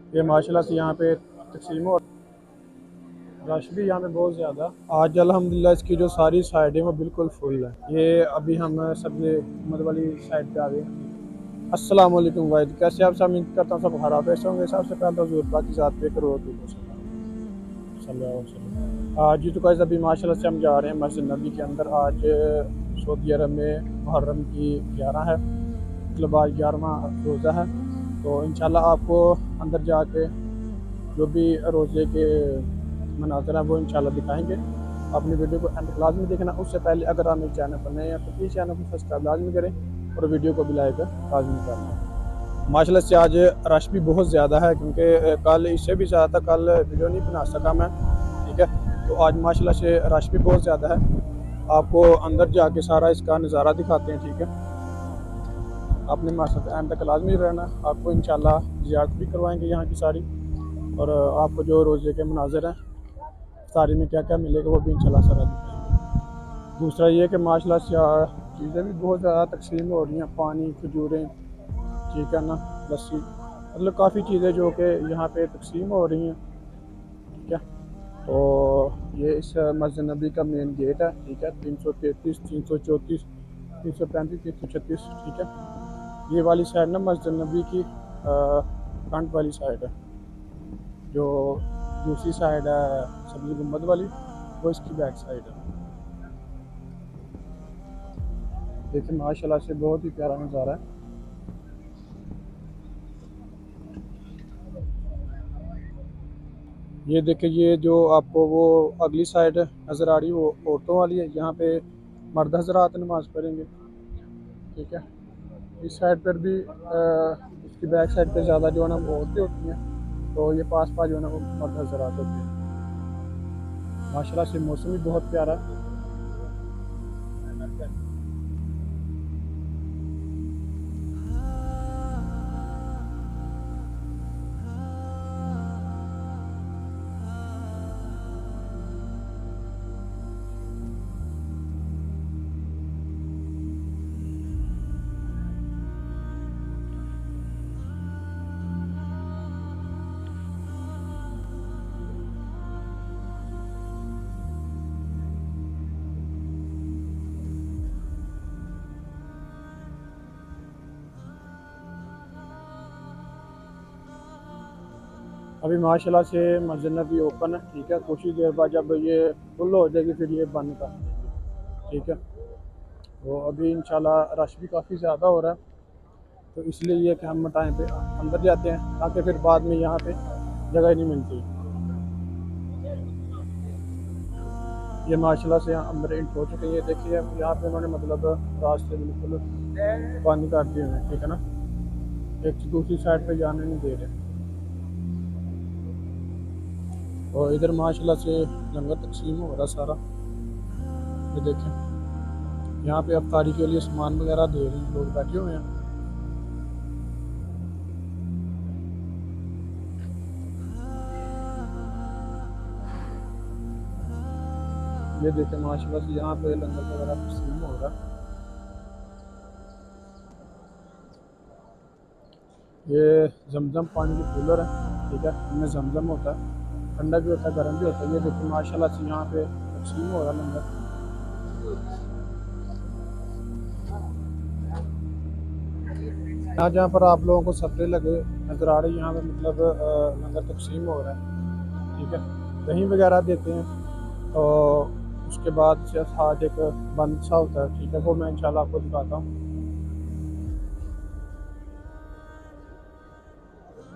ये माशाल्लाह से यहाँ पे तकसीम और रश भी यहाँ पे बहुत ज़्यादा। आज अल्हम्दुलिल्लाह इसकी जो सारी साइडें वो बिल्कुल फुल है। ये अभी हम सबसे मद वाली साइड पे आ गए हैं। अस्सलाम वालेकुम वाहिद, कैसे आप सब? उम्मीद करता हूँ सब खराब ऐसे होंगे। सबसे पहले तो हज़ूर पाक की ज़ात पे करो आज जी तो कैसे अभी माशाल्लाह से हम जा रहे हैं मस्जिद नबी के अंदर। आज सऊदी अरब में मुहर्रम की 11 है, मतलब आज 11वां रोज़ा है। तो इंशाल्लाह आपको अंदर जाके जो भी रोज़े के मनाज़र हैं वो इंशाल्लाह दिखाएंगे। अपनी वीडियो को एंड लाजमी देखना। उससे पहले अगर आप मेरे चैनल पर नए हैं तो प्लीज़ चैनल को सब्सक्राइब लाजमी करें और वीडियो को भी लाइक लाजमी करें। माशाल्लाह से आज रश भी बहुत ज़्यादा है, क्योंकि कल इससे भी ज़्यादा था। कल वीडियो नहीं बना सका मैं, ठीक है। तो आज माशाल्लाह से रश भी बहुत ज़्यादा है। आपको अंदर जाके सारा इसका नज़ारा दिखाते हैं, ठीक है। आपने हमारे साथ एंड तक लाजमी रहना। आपको इंशाल्लाह ज़ियारत भी करवाएंगे यहाँ की सारी, और आपको जो रोज़े के मनाज़र हैं सारी में क्या क्या मिलेगा वो भी इंशाल्लाह सारा दिखाएंगे। दूसरा ये कि माशाल्लाह से चीज़ें भी बहुत ज़्यादा तकसीम हो रही हैं। पानी, खजूरें, ठीक है ना, लस्सी, मतलब काफ़ी चीज़ें जो कि यहाँ पे तकसीम हो रही हैं, ठीक है। तो ये इस मस्जिद नबी का मेन गेट है, ठीक है। 333, 334, 335, 336, ठीक है। ये वाली साइड ना मस्जिद नबी की फ्रंट वाली साइड है। जो दूसरी साइड है सब्ज़ी गुम्बद वाली, वो इसकी बैक साइड है। देखिए माशाल्लाह से बहुत ही प्यारा नज़ारा है। ये देखिए, ये जो आपको वो अगली साइड नज़र आ रही है वो औरतों वाली है। यहाँ पे मर्द हजरात नमाज़ पढ़ेंगे, ठीक है। इस साइड पर भी इसकी बैक साइड पे ज़्यादा जो है ना वो औरतें होती हैं, तो ये पास पास जो है ना वो मर्द हजरात होते हैं। माशाल्लाह से मौसम भी बहुत प्यारा है। अभी माशाल्लाह से मस्जिद नबी ओपन है, ठीक है। कुछ ही देर बाद जब ये फुल हो जाएगी फिर ये बंद कर देंगे, ठीक है। तो अभी इंशाल्लाह रश भी काफ़ी ज़्यादा हो रहा है, तो इसलिए ये कि हम टाइम पे अंदर जाते हैं ताकि फिर बाद में यहाँ पे जगह नहीं मिलती। ये माशाल्लाह से यहाँ अंदर इंट हो चुके हैं। ये देखिए यहाँ पे उन्होंने मतलब रास्ते बिल्कुल बंद कर दिए हैं, ठीक है ना। एक से दूसरी साइड पे जाने नहीं दे रहे। और इधर माशाल्लाह से लंगर तकसीम हो रहा सारा। ये देखें यहाँ पे अफ्तारी के लिए सामान वगैरह दे रहे हैं, लोग बैठे हुए हैं। ये देखें माशाल्लाह से यहाँ पे लंगर वगैरह तकसीम हो रहा है। ये जमजम पानी की कूलर है, ठीक है। इनमें जमजम होता है, ठंडा भी होता है, गर्म भी होता है। ये देखिए माशाल्लाह से यहाँ पे तकसीम हो रहा है लंगर। यहाँ जहाँ पर आप लोगों को सफरे लगे नज़र आ रही है, यहाँ पे मतलब लंगर तकसीम हो रहा है, ठीक है। दही वगैरह देते हैं, तो उसके बाद से साथ एक बंद सा होता है, ठीक है। वो मैं इंशाल्लाह आपको दिखाता हूँ।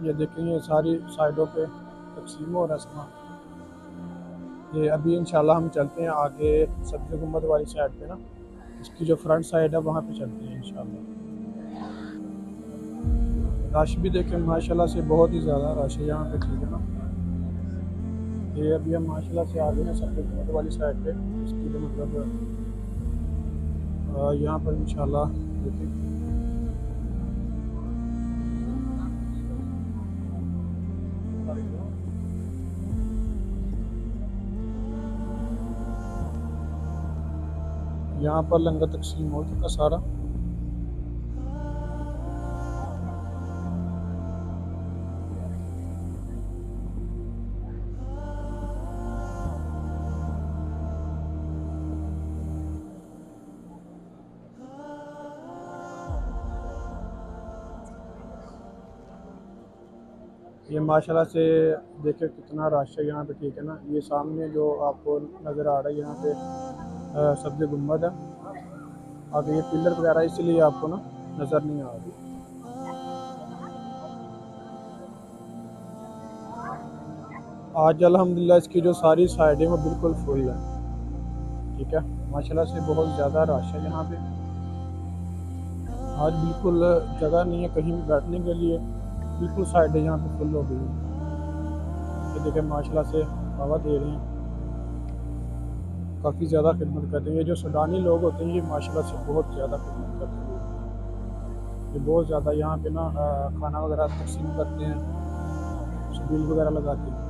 ये देखें ये सारी साइडों पे तकसीम हो रहा है सामान। ये अभी इंशाल्लाह हम चलते हैं आगे सब्ज़ी गुम्बद वाली साइड पे ना, इसकी जो फ्रंट साइड है वहाँ पे चलते हैं इंशाल्लाह। रश भी देखें माशाल्लाह से बहुत ही ज़्यादा रश है यहाँ पे, ठीक है ना। ये अभी हम माशाल्लाह से आ गए हैं सब्ज़ी गुम्बद वाली साइड पे। इसकी जो मतलब यहाँ पर इंशाल्लाह देखें यहाँ पर लंगर तकसीम हो चुका सारा। ये माशाल्लाह से देखिए कितना रश है यहाँ पे, ठीक है ना। ये सामने जो आपको नज़र आ रहा है यहाँ पे सब्ज़ गुम्बद है। अब ये पिलर वगैरह इसलिए आपको ना नज़र नहीं आ रही। आज अल्हम्दुलिल्लाह इसकी जो सारी साइडें वो बिल्कुल फुल है, ठीक है। माशाल्लाह से बहुत ज़्यादा रश है यहाँ पे। आज बिल्कुल जगह नहीं है कहीं भी बैठने के लिए, बिल्कुल साइडें यहाँ पे फुल हो गई हैं। ये देखिए माशाल्लाह से हवा दे रहे हैं, काफ़ी ज़्यादा खिदमत करते हैं। ये जो सूडानी लोग होते हैं ये माशाल्लाह से बहुत ज़्यादा खिदमत करते हैं। ये बहुत ज़्यादा यहाँ पे ना खाना वगैरह तकसीम करते हैं, छबील वगैरह लगाते हैं।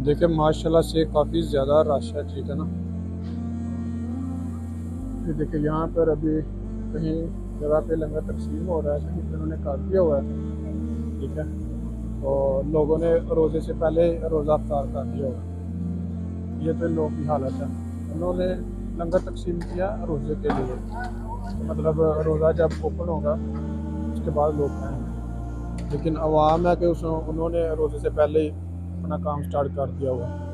देखिए माशाल्लाह से काफ़ी ज़्यादा रश है, ठीक है ना। ये देखिए यहाँ पर अभी कहीं जगह पे लंगर तकसीम हो रहा है, कहीं पे उन्होंने काट दिया हुआ है, ठीक है। और लोगों ने रोज़े से पहले रोज़ा अफ्तार कर दिया हुआ है। ये तो इन लोगों की हालत है। उन्होंने लंगर तकसीम किया रोज़े के लिए, तो मतलब रोज़ा जब ओपन होगा उसके बाद लोग खाएंगे, लेकिन अवाम है कि उस उन्होंने रोज़े से पहले ही अपना काम स्टार्ट कर दिया हुआ है।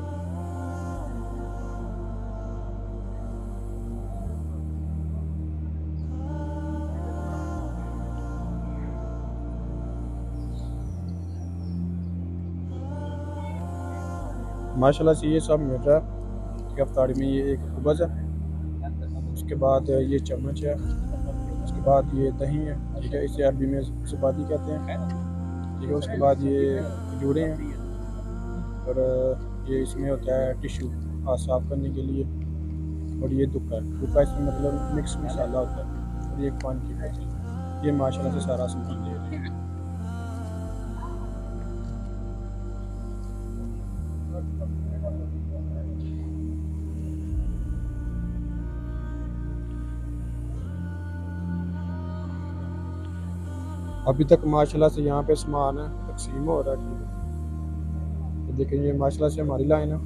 माशाल्लाह से ये सब मिल रहा है कि अफ्तारी में। ये एक खुबज़ है, उसके बाद ये चम्मच है, उसके बाद ये दही है, ठीक है, इसे अरबी में ज़बादी कहते हैं, ठीक है। उसके बाद ये खजूरें हैं, और ये इसमें होता है टिशू हाथ साफ़ करने के लिए। और ये दुक्का है, दुक्का इसमें मतलब मिक्स मसाला होता है। और ये एक पान की बोतल। ये माशाल्लाह से सारा सामान दे रहे हैं। अभी तक माशाल्लाह से यहाँ पे सामान है तकसीम हो रहा है, ठीक है। तो देखिए ये माशाल्लाह से हमारी लाइन है।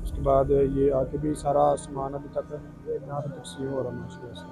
उसके बाद ये आगे भी सारा सामान अभी तक यहाँ पे तकसीम हो रहा है माशाल्लाह से।